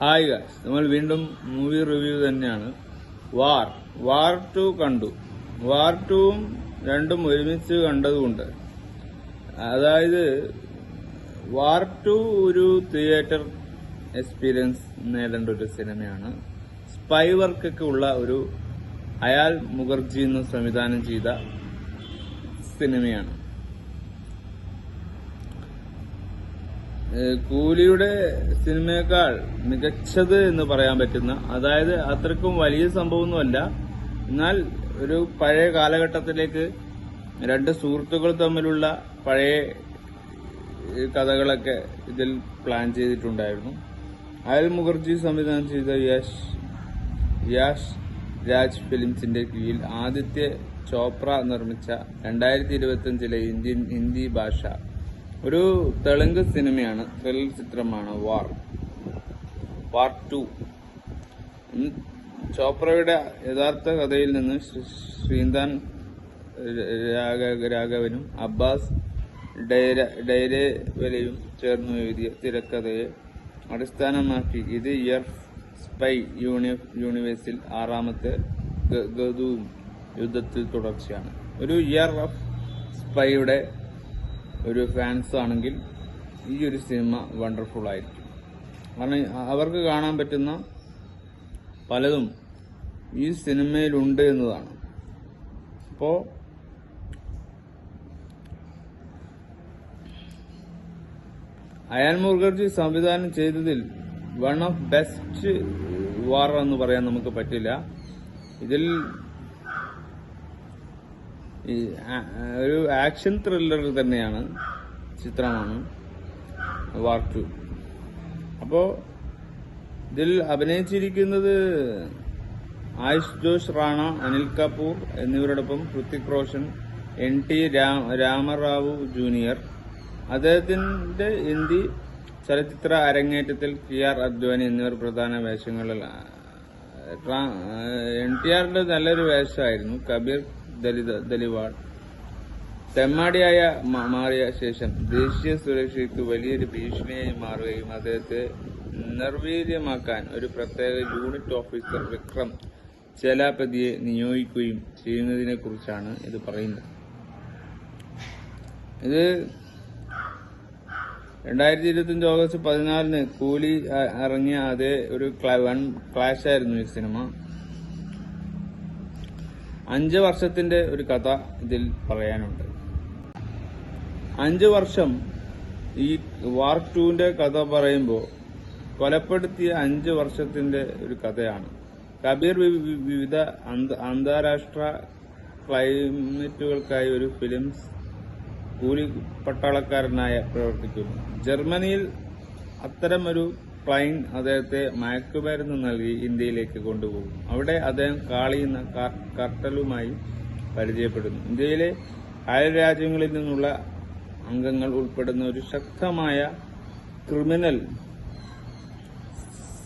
Hi guys, നമ്മൾ വീണ്ടും movie review തന്നെയാണ്. വാർ 2 കണ്ടു. വാർ 2ഉം രണ്ടും ഒരുമിച്ച് കണ്ടതുകൊണ്ട്, അതായത് വാർ 2 ഒരു തിയേറ്റർ എക്സ്പീരിയൻസ് നേടേണ്ട ഒരു സിനിമയാണ്. സ്പൈ വർക്കൊക്കെ ഉള്ള ഒരു അയാൽ മുഖർജി എന്ന് സംവിധാനം ചെയ്ത സിനിമയാണ്. കൂലിയുടെ സിനിമയേക്കാൾ മികച്ചത് എന്ന് പറയാൻ പറ്റുന്ന, അതായത് അത്രക്കും വലിയ സംഭവമൊന്നുമല്ല, എന്നാൽ ഒരു പഴയ കാലഘട്ടത്തിലേക്ക് രണ്ട് സുഹൃത്തുക്കൾ തമ്മിലുള്ള പഴയ കഥകളൊക്കെ ഇതിൽ പ്ലാൻ ചെയ്തിട്ടുണ്ടായിരുന്നു. അയൽ മുഖർജി സംവിധാനം ചെയ്ത യാഷ് രാജ് ഫിലിംസിന്റെ കീഴിൽ ആദിത്യ ചോപ്ര നിർമ്മിച്ച 2025 ഹിന്ദി ഭാഷ ഒരു തെലുങ്ക് സിനിമയാണ്, ത്രില്ലർ ചിത്രമാണ് വാർ 2. ചോപ്രയുടെ യഥാർത്ഥ കഥയിൽ നിന്ന് ശ്രീന്താൻ രാഘവനും അബ്ബാസ് ഡൈരവലയും ചേർന്ന് എഴുതിയ തിരക്കഥയെ അടിസ്ഥാനമാക്കി ഇത് ഇയർ സ്പൈ യൂണിവേഴ്സിൽ 6ാമത്തെ ഗദൂം യുദ്ധത്തിൽ തുടർച്ചയാണ്. ഒരു ഇയർ ഓഫ് സ്പൈയുടെ ഒരു ഫാൻസ് ആണെങ്കിൽ ഈ ഒരു സിനിമ വണ്ടർഫുൾ ആയിരിക്കും. കാരണം അവർക്ക് കാണാൻ പറ്റുന്ന പലതും ഈ സിനിമയിലുണ്ട് എന്നതാണ്. അപ്പോ അയാൽ മുഖർജി സംവിധാനം ചെയ്തതിൽ വൺ ഓഫ് ബെസ്റ്റ് വാർ എന്ന് പറയാൻ നമുക്ക് പറ്റില്ല. ഇതിൽ ഒരു ആക്ഷൻ ത്രില്ലർ തന്നെയാണ്, ചിത്രമാണ് വാർ 2. അപ്പോ ഇതിൽ അഭിനയിച്ചിരിക്കുന്നത് ആയുഷ് ജോഷ് റാണ, അനിൽ കപൂർ എന്നിവരോടൊപ്പം ഹൃത്തിക് റോഷൻ, NT രാമറാവു ജൂനിയർ. അദ്ദേഹത്തിന്റെ ഹിന്ദി ചലച്ചിത്ര അരങ്ങേറ്റത്തിൽ KR അദ്വാനി എന്നിവർ പ്രധാന വേഷങ്ങളിൽ. NTRന്റെ നല്ലൊരു വേഷമായിരുന്നു. കബീർ ദലിവാൾ തെമ്മാടിയായ മാറിയ ശേഷം ദേശീയ സുരക്ഷയ്ക്ക് വലിയൊരു ഭീഷണിയായി മാറുകയും അദ്ദേഹത്തെ നിർവീര്യമാക്കാൻ ഒരു പ്രത്യേക യൂണിറ്റ് ഓഫീസർ വിക്രം ചേലാപതിയെ നിയോഗിക്കുകയും ചെയ്യുന്നതിനെ കുറിച്ചാണ് ഇത് പറയുന്നത്. ഇത് 2025 ഓഗസ്റ്റ് 14 കൂലി ഇറങ്ങിയ അതേ ഒരു വൺ ക്ലാഷ് ആയിരുന്നു ഈ സിനിമ. 5 വർഷത്തിന്റെ ഒരു കഥ ഇതിൽ പറയാനുണ്ട്. 5 വർഷം ഈ വാർ 2ന്റെ കഥ പറയുമ്പോൾ കൊലപ്പെടുത്തിയ 5 വർഷത്തിന്റെ ഒരു കഥയാണ്. കബീർ വിവിധ അന്താരാഷ്ട്ര ക്ലൈമറ്റുകൾക്കായി ഒരു ഫിലിംസ് കൂലി പട്ടാളക്കാരനായി പ്രവർത്തിക്കുന്നു. ജർമ്മനിയിൽ അത്തരം ഒരു പ്ലെയിൻ അദ്ദേഹത്തെ മയക്കുമരുന്ന് നൽകി ഇന്ത്യയിലേക്ക് കൊണ്ടുപോകും. അവിടെ അദ്ദേഹം കാളിയുന്ന കർട്ടലുമായി പരിചയപ്പെടുന്നു. ഇന്ത്യയിലെ അയൽ രാജ്യങ്ങളിൽ നിന്നുള്ള അംഗങ്ങൾ ഉൾപ്പെടുന്ന ഒരു ശക്തമായ ക്രിമിനൽ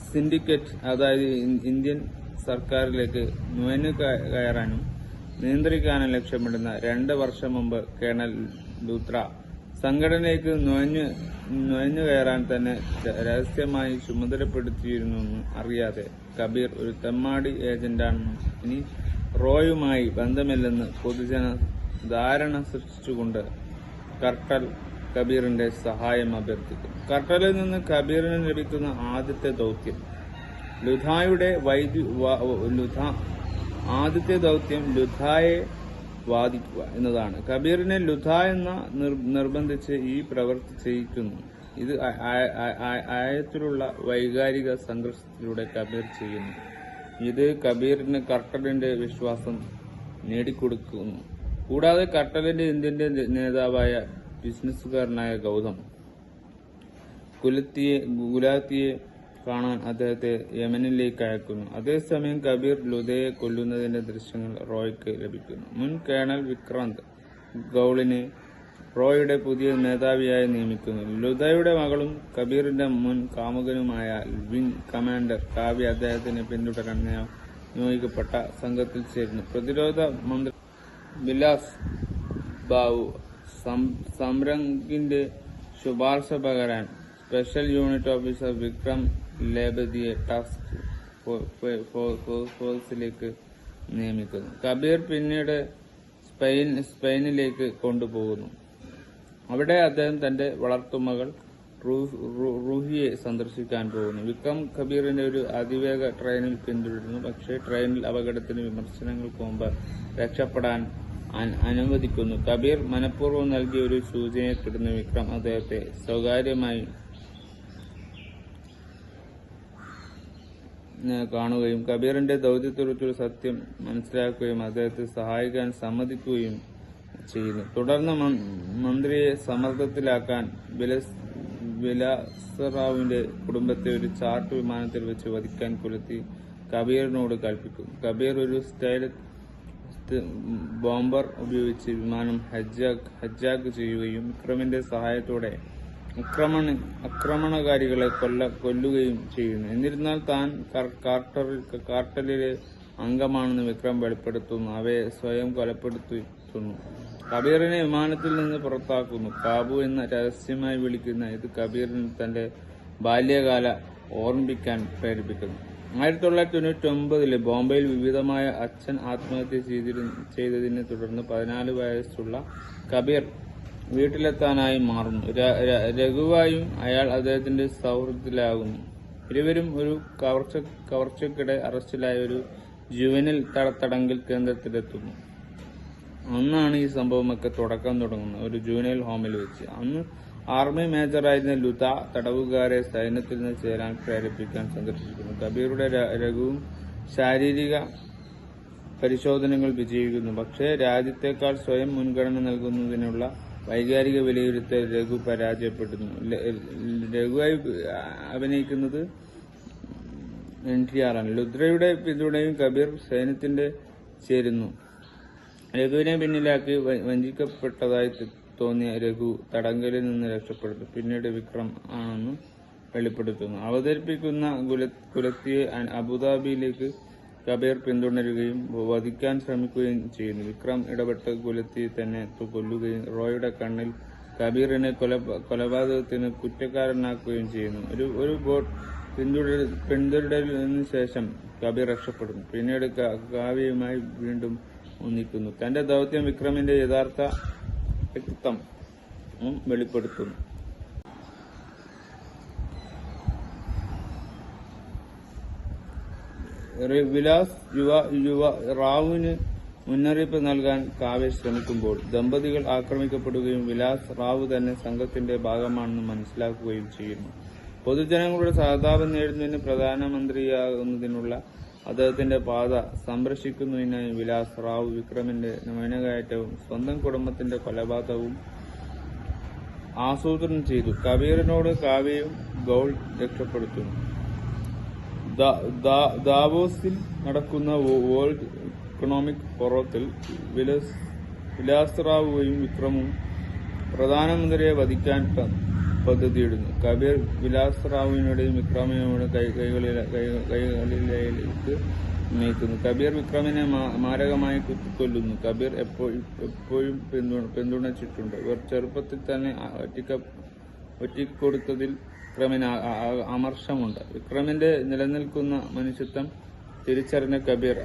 സിൻഡിക്കേറ്റ്, അതായത് ഇന്ത്യൻ സർക്കാരിലേക്ക് നുഴഞ്ഞു കയറാനും നിയന്ത്രിക്കാനും ലക്ഷ്യമിടുന്ന 2 വർഷം മുമ്പ് കേണൽ ലൂത്ര സംഘടനയിലേക്ക് നുഴഞ്ഞു കയറാൻ തന്നെ രഹസ്യമായി ചുമതലപ്പെടുത്തിയിരുന്നെന്ന് അറിയാതെ കബീർ ഒരു തെമ്മാടി ഏജന്റാണെന്നും ഇനി റോയുമായി ബന്ധമില്ലെന്ന് പൊതുജന ധാരണ സൃഷ്ടിച്ചുകൊണ്ട് കർട്ടൽ കബീറിന്റെ സഹായം അഭ്യർത്ഥിക്കുന്നു. കർട്ടലിൽ നിന്ന് കബീറിന് ലഭിക്കുന്ന ആദ്യത്തെ ദൗത്യം ലുധായെ വാദിക്കുക എന്നതാണ്. കബീറിനെ ലുധ എന്ന നിർബന്ധിച്ച് ഈ പ്രവൃത്തി ചെയ്യിക്കുന്നു. ഇത് ആയത്തിലുള്ള വൈകാരിക സംഘർഷത്തിലൂടെ കബീർ ചെയ്യുന്നു. ഇത് കബീറിന് കർട്ടലിന്റെ വിശ്വാസം നേടിക്കൊടുക്കുന്നു. കൂടാതെ കർട്ടലിന്റെ ഇന്ത്യന്റെ നേതാവായ ബിസിനസ്സുകാരനായ ഗൗതം ഗുലാത്തിയെ കാണാൻ അദ്ദേഹത്തെ യമനിലേക്ക് അയക്കുന്നു. അതേസമയം കബീർ ലുധയെ കൊല്ലുന്നതിന്റെ ദൃശ്യങ്ങൾ റോയ്ക്ക് ലഭിക്കുന്നു. മുൻ കേണൽ വിക്രാന്ത് ഗൌളിനെ റോയുടെ പുതിയ മേധാവിയായി നിയമിക്കുന്നു. ലുധയുടെ മകളും കബീറിന്റെ മുൻ കാമുകനുമായ വിംഗ് കമാൻഡർ കാവ്യ അദ്ദേഹത്തിനെ പിന്തുടരാൻ നിയോഗിക്കപ്പെട്ട സംഘത്തിൽ ചേരുന്നു. പ്രതിരോധ മന്ത്രി വിലാസ് ബാവു സംരംഗിന്റെ ശുപാർശ പകരാൻ സ്പെഷ്യൽ യൂണിറ്റ് ഓഫീസർ വിക്രം ലേബദിയെ ടാസ്ക് ഫോഴ്സിലേക്ക് നിയമിക്കുന്നു. കബീർ പിന്നീട് സ്പെയിനിലേക്ക് കൊണ്ടുപോകുന്നു. അവിടെ അദ്ദേഹം തന്റെ വളർത്തുമകൾ റൂഹിയെ സന്ദർശിക്കാൻ പോകുന്നു. വിക്രം കബീറിന്റെ ഒരു അതിവേഗ ട്രെയിനിൽ പിന്തുടരുന്നു. പക്ഷേ ട്രെയിനിൽ അപകടത്തിന് വിമർശനങ്ങൾക്ക് മുമ്പ് രക്ഷപ്പെടാൻ അനുവദിക്കുന്നു. കബീർ മനഃപൂർവ്വം നൽകിയ ഒരു സൂചനയെ തുടർന്ന് വിക്രം അദ്ദേഹത്തെ സ്വകാര്യമായി കാണുകയും കബീറിന്റെ ദൗത്യത്തെക്കുറിച്ചുള്ള സത്യം മനസ്സിലാക്കുകയും അദ്ദേഹത്തെ സഹായിക്കാൻ സമ്മതിക്കുകയും ചെയ്യുന്നു. തുടർന്ന് മന്ത്രിയെ സമ്മർദ്ദത്തിലാക്കാൻ വിലാസറാവുവിന്റെ കുടുംബത്തെ ഒരു ചാർട്ട് വിമാനത്തിൽ വെച്ച് വധിക്കാൻ കുലത്തി കബീറിനോട് കൽപ്പിക്കുന്നു. കബീർ ഒരു സ്റ്റൈലറ്റ് ബോംബർ ഉപയോഗിച്ച് വിമാനം ഹൈജാക്ക് ചെയ്യുകയും വിക്രമിന്റെ സഹായത്തോടെ ആക്രമണകാരികളെ കൊല്ലുകയും ചെയ്യുന്നു. എന്നിരുന്നാൽ താൻ കാർട്ടലിലെ അംഗമാണെന്ന് വിക്രം വെളിപ്പെടുത്തുന്നു. അവയെ സ്വയം കൊലപ്പെടുത്തുന്നു. കബീറിനെ വിമാനത്തിൽ നിന്ന് പുറത്താക്കുന്നു. കാബു എന്ന് രഹസ്യമായി വിളിക്കുന്ന ഇത് കബീറിന് തന്റെ ബാല്യകാല ഓർമ്മിപ്പിക്കാൻ പ്രേരിപ്പിക്കുന്നു. 1999 ബോംബെയിൽ വിവിധമായ അച്ഛൻ ആത്മഹത്യ ചെയ്തതിനെ തുടർന്ന് 14 വയസ്സുള്ള കബീർ വീട്ടിലെത്താനായി മാറുന്നു. രഘുവായും അയാൾ അദ്ദേഹത്തിന്റെ സൗഹൃദത്തിലാകുന്നു. ഇരുവരും ഒരു കവർച്ചയ്ക്കിടെ അറസ്റ്റിലായ ഒരു ജുവനൈൽ തടങ്കൽ കേന്ദ്രത്തിലെത്തുന്നു. അന്നാണ് ഈ സംഭവമൊക്കെ തുടങ്ങുന്നത്. ഒരു ജുവനൈൽ ഹോമിൽ വെച്ച്. അന്ന് ആർമി മേജറായിരുന്ന ലുത തടവുകാരെ സൈന്യത്തിൽ നിന്ന് ചേരാൻ പ്രേരിപ്പിക്കാൻ സന്ദർശിക്കുന്നു. കബീറുടെ രഘുവും ശാരീരിക പരിശോധനകൾ വിജയിക്കുന്നു. പക്ഷേ രാജ്യത്തെക്കാൾ സ്വയം മുൻഗണന നൽകുന്നതിനുള്ള വൈകാരിക വിലയിരുത്തൽ രഘു പരാജയപ്പെടുന്നു. രഘുവായി അഭിനയിക്കുന്നത് NTR ആണ്. ലുദ്രയുടെ പിന്തുണയും കബീർ സൈന്യത്തിന്റെ ചേരുന്നു. രഘുവിനെ പിന്നിലാക്കി വഞ്ചിക്കപ്പെട്ടതായി തോന്നിയ രഘു തടങ്കലിൽ നിന്ന് രക്ഷപ്പെടുന്നു. പിന്നീട് വിക്രം ആണെന്ന് വെളിപ്പെടുത്തുന്നു. അവതരിപ്പിക്കുന്ന കുലത്തിയെ അബുദാബിയിലേക്ക് കബീർ പിന്തുടരുകയും വധിക്കാൻ ശ്രമിക്കുകയും ചെയ്യുന്നു. വിക്രം ഇടപെട്ട് കുലത്തിയെ തന്നെ കൊല്ലുകയും റോയുടെ കണ്ണിൽ കബീറിനെ കൊലപാതകത്തിന് കുറ്റക്കാരനാക്കുകയും ചെയ്യുന്നു. ഒരു ബോട്ട് പിന്തുടരലിന് ശേഷം കബീർ രക്ഷപ്പെടുന്നു. പിന്നീട് കാവ്യയുമായി വീണ്ടും ഒന്നിക്കുന്നു. തന്റെ ദൗത്യം വിക്രമിന്റെ യഥാർത്ഥ വ്യക്തിത്വം വെളിപ്പെടുത്തുന്നു. വിലാസ് റാവുവിന് മുന്നറിയിപ്പ് നൽകാൻ കാവ്യ ശ്രമിക്കുമ്പോൾ ദമ്പതികൾ ആക്രമിക്കപ്പെടുകയും വിലാസ് റാവു തന്നെ സംഘത്തിന്റെ ഭാഗമാണെന്ന് മനസ്സിലാക്കുകയും ചെയ്യുന്നു. പൊതുജനങ്ങളുടെ സഹതാപം നേടുന്നതിന് പ്രധാനമന്ത്രിയാകുന്നതിനുള്ള അദ്ദേഹത്തിന്റെ പാത സംരക്ഷിക്കുന്നതിനായി വിലാസ് റാവു വിക്രമിന്റെ നുഴഞ്ഞുകയറ്റവും സ്വന്തം കുടുംബത്തിന്റെ കൊലപാതകവും ആസൂത്രണം ചെയ്തു. കബീറിനോട് കാവ്യയും ഗൗൾ രക്ഷപ്പെടുത്തുന്നു. ദാവോസിൽ നടക്കുന്ന വേൾഡ് ഇക്കണോമിക് ഫോറത്തിൽ വിലാസ് റാവുവും വിക്രമും പ്രധാനമന്ത്രിയെ വധിക്കാൻ പദ്ധതിയിടുന്നു. കബീർ വിലാസ് റാവുവിനോടും വിക്രമിനോടും കൈകളിലേക്ക് നയിക്കുന്നു. കബീർ വിക്രമിനെ മാരകമായി കുത്തിക്കൊല്ലുന്നു. കബീർ എപ്പോഴും പിന്തുണച്ചിട്ടുണ്ട്. ഇവർ ചെറുപ്പത്തിൽ തന്നെ ഒറ്റിക്കൊടുത്തതിൽ വിക്രമിന് അമർഷമുണ്ട്. വിക്രമിന്റെ നിലനിൽക്കുന്ന മനുഷ്യത്വം തിരിച്ചറിഞ്ഞ കബീർ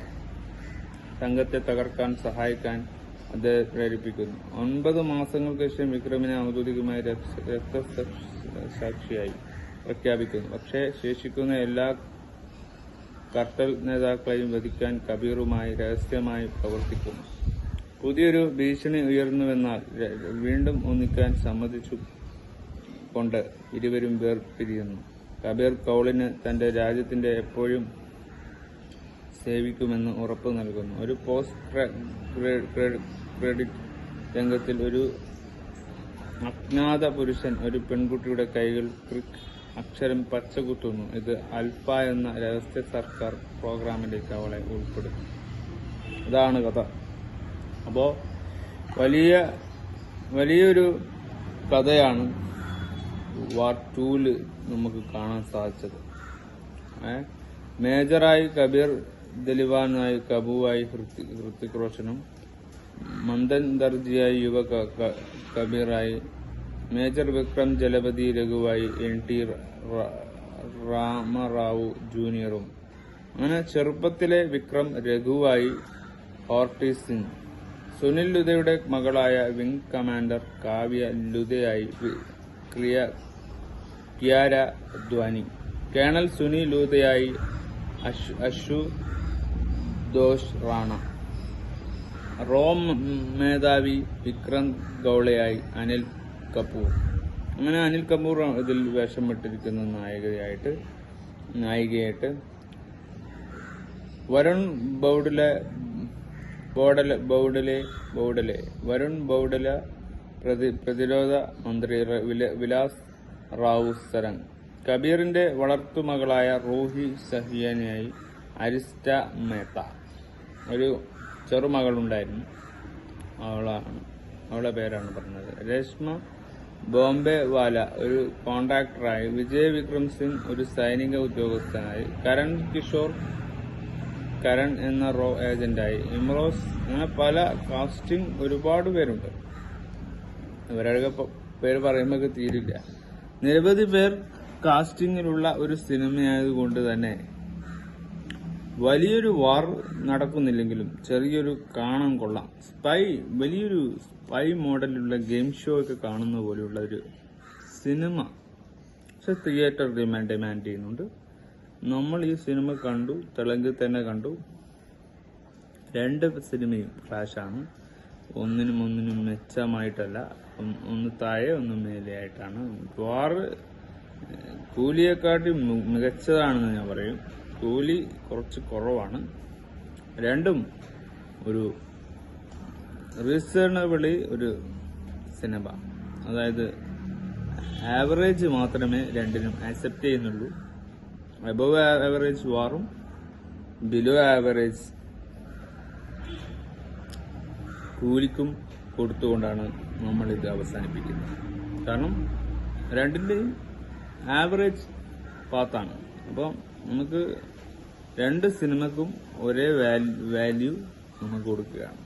സംഘത്തെ തകർക്കാൻ സഹായിക്കാൻ അദ്ദേഹം പ്രേരിപ്പിക്കുന്നു. 9 മാസങ്ങൾക്ക് ശേഷം വിക്രമിനെ ഔദ്യോഗികമായി രക്തസാക്ഷിയായി പ്രഖ്യാപിക്കുന്നു. പക്ഷേ ശേഷിക്കുന്ന എല്ലാ കർട്ടൽ നേതാക്കളെയും വധിക്കാൻ കബീറുമായി രഹസ്യമായി പ്രവർത്തിക്കുന്നു. പുതിയൊരു ഭീഷണി ഉയർന്നുവെന്നാൽ വീണ്ടും ഒന്നിക്കാൻ സമ്മതിച്ചു കൊണ്ട് ഇരുവരും വേർപിരിയുന്നു. കബീർ കൗളിന് തന്റെ രാജ്യത്തിന്റെ എപ്പോഴും സേവിക്കുമെന്ന് ഉറപ്പു നൽകുന്നു. ഒരു പോസ്റ്റ് ക്രെഡിറ്റ് രംഗത്തിൽ ഒരു അജ്ഞാത പുരുഷൻ ഒരു പെൺകുട്ടിയുടെ കൈകൾ ക്രിക്ക് അക്ഷരം പച്ചകുത്തുന്നു. ഇത് അൽഫ എന്ന രഹസ്യ സർക്കാർ പ്രോഗ്രാമിലേക്ക് അവളെ ഉൾപ്പെടുത്തും. ഇതാണ് കഥ. അപ്പോ വലിയൊരു കഥയാണ് വാർ 2 നമുക്ക് കാണാൻ സാധിച്ചത്. മേജറായി കബീർ ദലിവാനായി കബുവായി ഹൃത്തിക് റോഷനും, മന്ദൻ ദർജിയായി യുവ കബീറായി മേജർ വിക്രം ജലപതി രഘുവായി NT രാമറാവു ജൂനിയറും. അങ്ങനെ ചെറുപ്പത്തിലെ വിക്രം രഘുവായി ഹോർട്ടി സിംഗ്, സുനിൽ ലുതയുടെ മകളായ വിംഗ് കമാൻഡർ കാവ്യ ലുതയായി കിയാര അദ്വാനി, കേണൽ സുനി ലുതയായി അശുതോഷ് റാണ, റോം മേധാവി വിക്രം ഗൌളയായി അനിൽ കപൂർ. അങ്ങനെ അനിൽ കപൂർ ഇതിൽ വേഷമിട്ടിരിക്കുന്ന നായികയായിട്ട്. വരുൺ ബൌഡലെ പ്രതിരോധ മന്ത്രി വിലാസ് റാവു സരംഗ്, കബീറിന്റെ വളർത്തുമകളായ റൂഹി സഹിയാനായി അരിസ്റ്റ മേത്ത. ഒരു ചെറുമകളുണ്ടായിരുന്നു, അവളെ പേരാണ് പറഞ്ഞത്. രേഷ്മ ബോംബെ വാല ഒരു കോൺട്രാക്ടറായി. വിജയ് വിക്രം സിംഗ് ഒരു സൈനിക ഉദ്യോഗസ്ഥനായി. കരൺ കിഷോർ കരൺ എന്ന റോ ഏജന്റായി. ഇമ്രോസ്. അങ്ങനെ പല കാസ്റ്റിംഗ് ഒരുപാട് പേരുണ്ട്. ഇവരുടെ പേര് പറയുമ്പോൾ തീരില്ല. നിരവധി പേർ കാസ്റ്റിംഗിലുള്ള ഒരു സിനിമയായതുകൊണ്ട് തന്നെ വലിയൊരു വാർ നടക്കുന്നില്ലെങ്കിലും ചെറിയൊരു കാണാൻ കൊള്ളാം. വലിയൊരു സ്പൈ മോഡലുള്ള ഗെയിം ഷോ ഒക്കെ കാണുന്ന പോലെയുള്ള ഒരു സിനിമ. പക്ഷെ തിയേറ്റർ ഡിമാൻഡ് ചെയ്യുന്നുണ്ട്. നമ്മൾ ഈ സിനിമ കണ്ടു, തെലുങ്കിൽ തന്നെ കണ്ടു. 2 സിനിമയും ഫ്ലാഷാണ്. ഒന്നിനും മെച്ചമായിട്ടല്ല, ഒന്ന് താഴെ ഒന്ന് മേലെയായിട്ടാണ്. വാർ കൂലിയെക്കാട്ടി മികച്ചതാണെന്ന് ഞാൻ പറയും. കൂലി കുറച്ച് കുറവാണ്. രണ്ടും ഒരു റീസണബിളി ഒരു സിനിമ. അതായത് ആവറേജ് മാത്രമേ രണ്ടിനും ആക്സെപ്റ്റ് ചെയ്യുന്നുള്ളൂ. അബവ് ആവറേജ് വാറും ബിലോ ആവറേജ് കൂലിക്കും കൊടുത്തുകൊണ്ടാണ് നമ്മളിത് അവസാനിപ്പിക്കുന്നത്. കാരണം രണ്ടിൻ്റെയും ആവറേജ് പാത്താണ്. അപ്പം നമുക്ക് 2 സിനിമക്കും ഒരേ വാല്യൂ നമുക്ക് കൊടുക്കുകയാണ്.